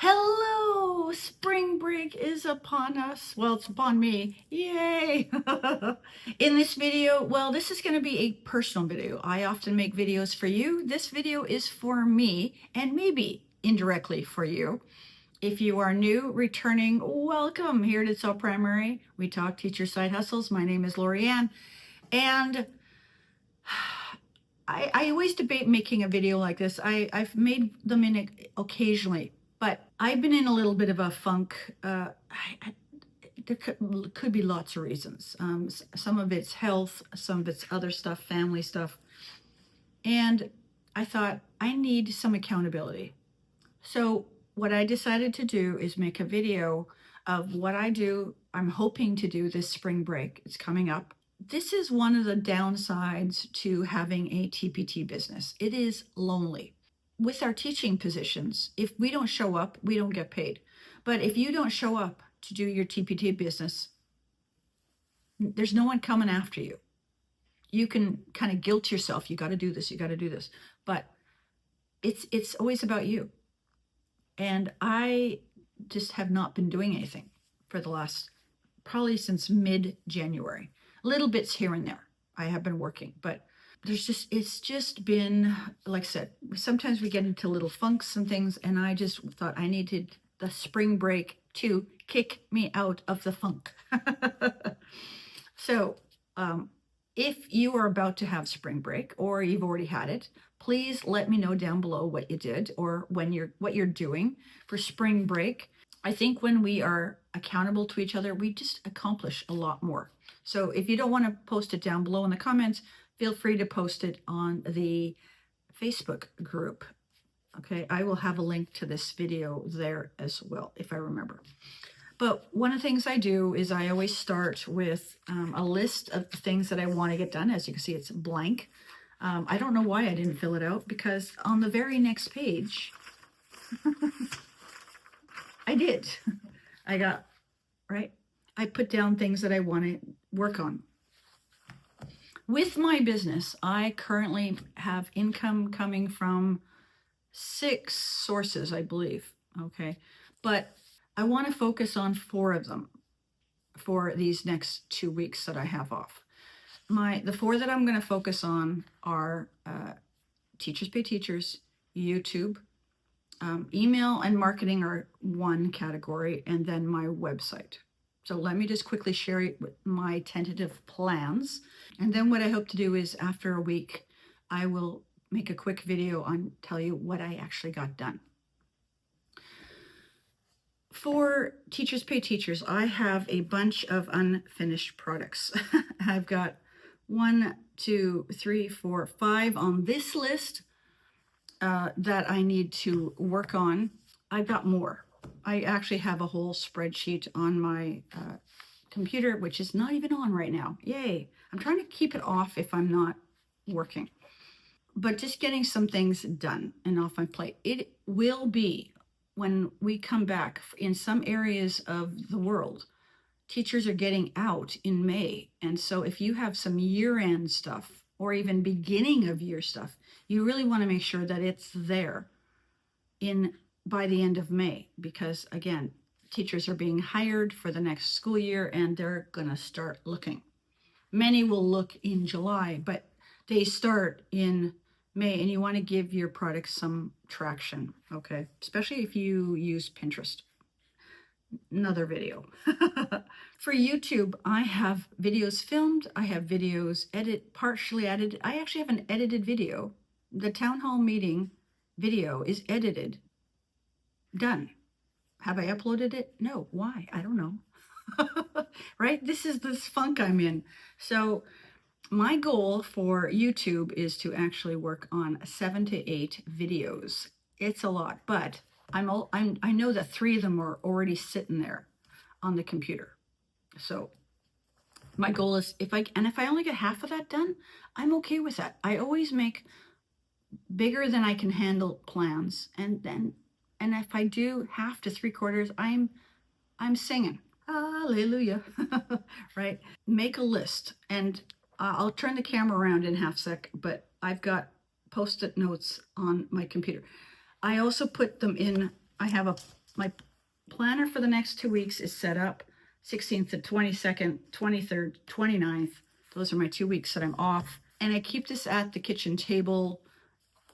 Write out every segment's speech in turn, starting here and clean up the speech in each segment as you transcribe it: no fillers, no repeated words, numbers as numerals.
Hello! Spring break is upon us. Well, it's upon me. Yay! In this video, well, this is going to be a personal video. I often make videos for you. This video is for me and maybe indirectly for you. If you are new, returning, welcome here to It's All Primary. We talk teacher side hustles. My name is Lorianne, and I always debate making a video like this. I've made them in occasionally, but I've been in a little bit of a funk. There could be lots of reasons. Some of it's health, some of it's other stuff, family stuff. And I thought I need some accountability. So what I decided to do is make a video of what I do. I'm hoping to do this spring break. It's coming up. This is one of the downsides to having a TPT business. It is lonely. With our teaching positions, if we don't show up, we don't get paid. But if you don't show up to do your TPT business, there's no one coming after you. You can kind of guilt yourself. You got to do this. You got to do this. But it's always about you. And I just have not been doing anything for the last, probably since mid-January. Little bits here and there. I have been working, but it's just been, like I said, sometimes we get into little funks and things, and I just thought I needed the spring break to kick me out of the funk. So, if you are about to have spring break or you've already had it, please let me know down below what you did or what you're doing for spring break. I think when we are accountable to each other, we just accomplish a lot more. So if you don't want to post it down below in the comments, feel free to post it on the Facebook group. Okay, I will have a link to this video there as well, if I remember. But one of the things I do is I always start with a list of things that I want to get done. As you can see, it's blank. I don't know why I didn't fill it out, because on the very next page, I did. I put down things that I want to work on. With my business, I currently have income coming from 6 sources, I believe. Okay. But I want to focus on 4 of them for these next 2 weeks that I have off. The 4 that I'm going to focus on are Teachers Pay Teachers, YouTube, email and marketing are one category, and then my website. So let me just quickly share my tentative plans. And then what I hope to do is after a week, I will make a quick video on tell you what I actually got done. For Teachers Pay Teachers, I have a bunch of unfinished products. I've got 1, 2, 3, 4, 5 on this list that I need to work on. I've got more. I actually have a whole spreadsheet on my computer, which is not even on right now. Yay. I'm trying to keep it off if I'm not working. But just getting some things done and off my plate. It will be, when we come back in some areas of the world, teachers are getting out in May. And so if you have some year-end stuff or even beginning of year stuff, you really want to make sure that it's there by the end of May, because again, teachers are being hired for the next school year and they're going to start looking. Many will look in July, but they start in May, and you want to give your product some traction, okay? Especially if you use Pinterest. Another video. For YouTube, I have videos filmed. I have videos partially edited. I actually have an edited video. The town hall meeting video is edited. Done. Have I uploaded it? No. Why? I don't know. Right? This is this funk I'm in. So my goal for YouTube is to actually work on 7 to 8 videos. It's a lot, but I know that 3 of them are already sitting there on the computer. So my goal is if I only get half of that done, I'm okay with that. I always make bigger than I can handle plans, and if I do half to 3/4, I'm singing hallelujah. Right? Make a list, and I'll turn the camera around in half sec, but I've got post-it notes on my computer. I also put them in, I have My planner for the next 2 weeks is set up. 16th to 22nd, 23rd, 29th. Those are my 2 weeks that I'm off. And I keep this at the kitchen table.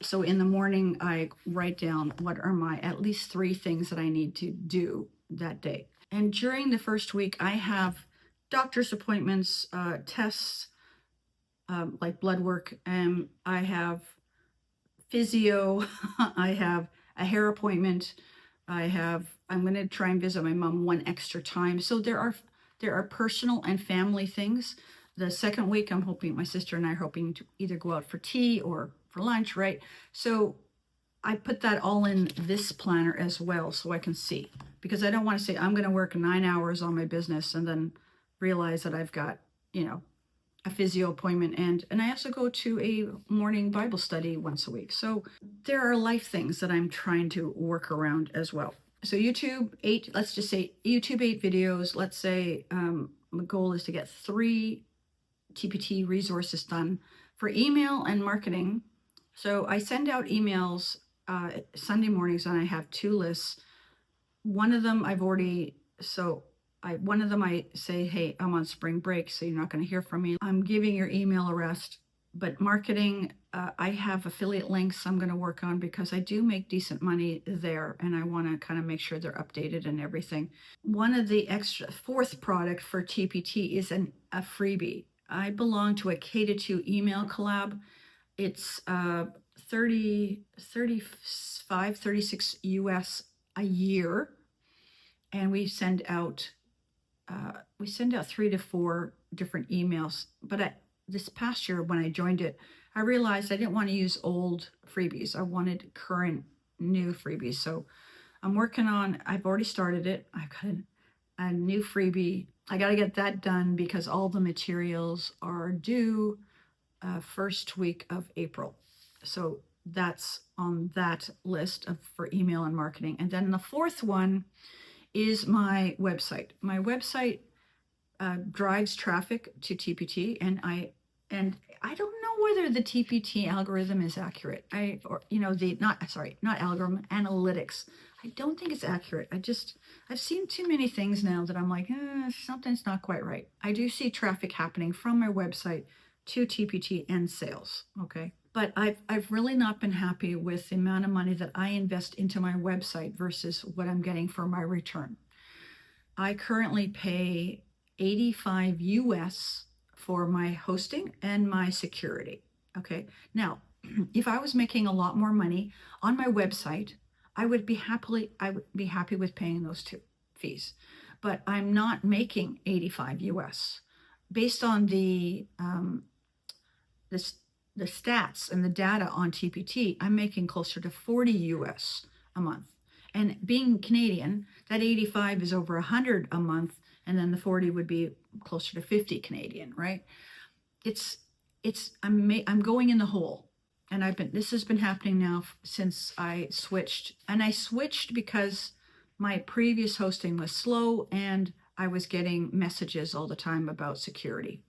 So in the morning, I write down what are my at least 3 things that I need to do that day. And during the first week, I have doctor's appointments, tests, like blood work, and I have physio, I have a hair appointment, I'm going to try and visit my mom one extra time. So there are personal and family things. The second week, I'm hoping, my sister and I are hoping to either go out for tea or for lunch, right? So I put that all in this planner as well so I can see, because I don't want to say I'm going to work 9 hours on my business and then realize that I've got, a physio appointment, and I also go to a morning Bible study once a week. So there are life things that I'm trying to work around as well. So let's just say YouTube 8 videos. Let's say the goal is to get 3 TPT resources done for email and marketing. So I send out emails Sunday mornings, and I have 2 lists. One of them I say, hey, I'm on spring break, so you're not going to hear from me. I'm giving your email a rest. But marketing, I have affiliate links I'm going to work on because I do make decent money there, and I want to kind of make sure they're updated and everything. One of the extra 4th product for TPT is a freebie. I belong to a K-2 email collab. It's 36 US a year, and we send out 3 to 4 different emails. But this past year when I joined it, I realized I didn't want to use old freebies. I wanted current new freebies. So I've already started it. I've got a new freebie. I got to get that done because all the materials are due first week of April. So that's on that list for email and marketing. And then the 4th one is my website. My website drives traffic to TPT, and I don't know whether the TPT algorithm is accurate. Not algorithm, analytics. I don't think it's accurate. I've seen too many things now that I'm like, something's not quite right. I do see traffic happening from my website to TPT and sales. Okay. But I've really not been happy with the amount of money that I invest into my website versus what I'm getting for my return. I currently pay $85 US for my hosting and my security. Okay. Now, if I was making a lot more money on my website, I would be happy with paying those 2 fees. But I'm not making $85 US. Based on the stats and the data on TPT, I'm making closer to 40 US a month. And being Canadian, that 85 is over 100 a month, and then the 40 would be closer to 50 Canadian, right? I'm going in the hole. And this has been happening now since I switched. And I switched because my previous hosting was slow and I was getting messages all the time about security.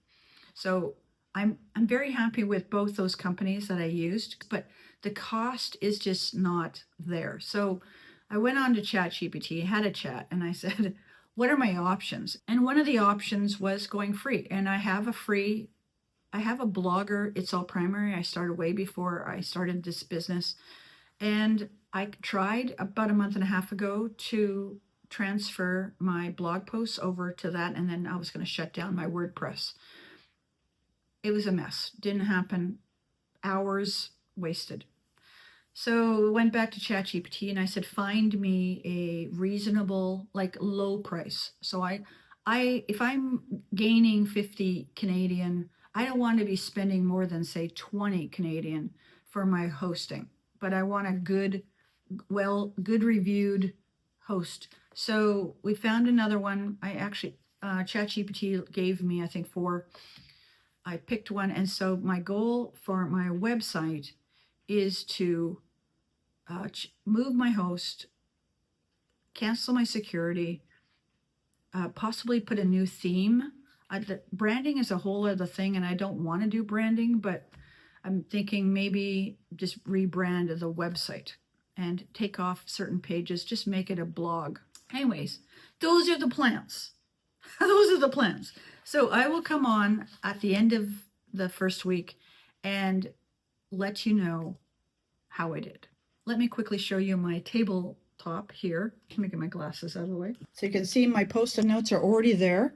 So I'm very happy with both those companies that I used, but the cost is just not there. So I went on to ChatGPT, had a chat, and I said, what are my options? And one of the options was going free. And I have a blogger. It's all primary. I started way before I started this business. And I tried about a month and a half ago to transfer my blog posts over to that. And then I was going to shut down my WordPress. It was a mess. Didn't happen. Hours wasted. So went back to ChatGPT and I said, find me a reasonable, low price. So if I'm gaining 50 Canadian, I don't want to be spending more than say 20 Canadian for my hosting, but I want a good reviewed host. So we found another one. ChatGPT gave me, I think, 4. I picked one. And so my goal for my website is to move my host, cancel my security, possibly put a new theme. The branding is a whole other thing, and I don't want to do branding, but I'm thinking maybe just rebrand the website. and take off certain pages, just make it a blog. Anyways, those are the plans. Those are the plans. So I will come on at the end of the first week and let you know how I did. Let me quickly show you my tabletop here. Let me get my glasses out of the way. So you can see my post-it notes are already there.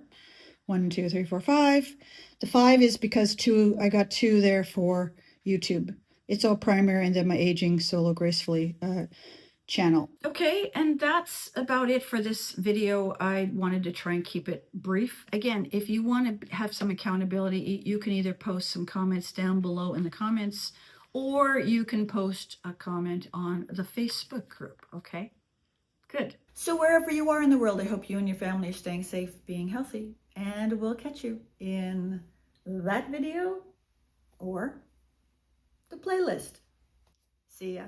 1, 2, 3, 4, 5. The 5 is because I got 2 there for YouTube. It's all primary and then my Aging Solo Gracefully channel. Okay, and that's about it for this video. I wanted to try and keep it brief. Again, if you want to have some accountability, you can either post some comments down below in the comments, or you can post a comment on the Facebook group, okay? Good. So wherever you are in the world, I hope you and your family are staying safe, being healthy, and we'll catch you in that video or the playlist. See ya.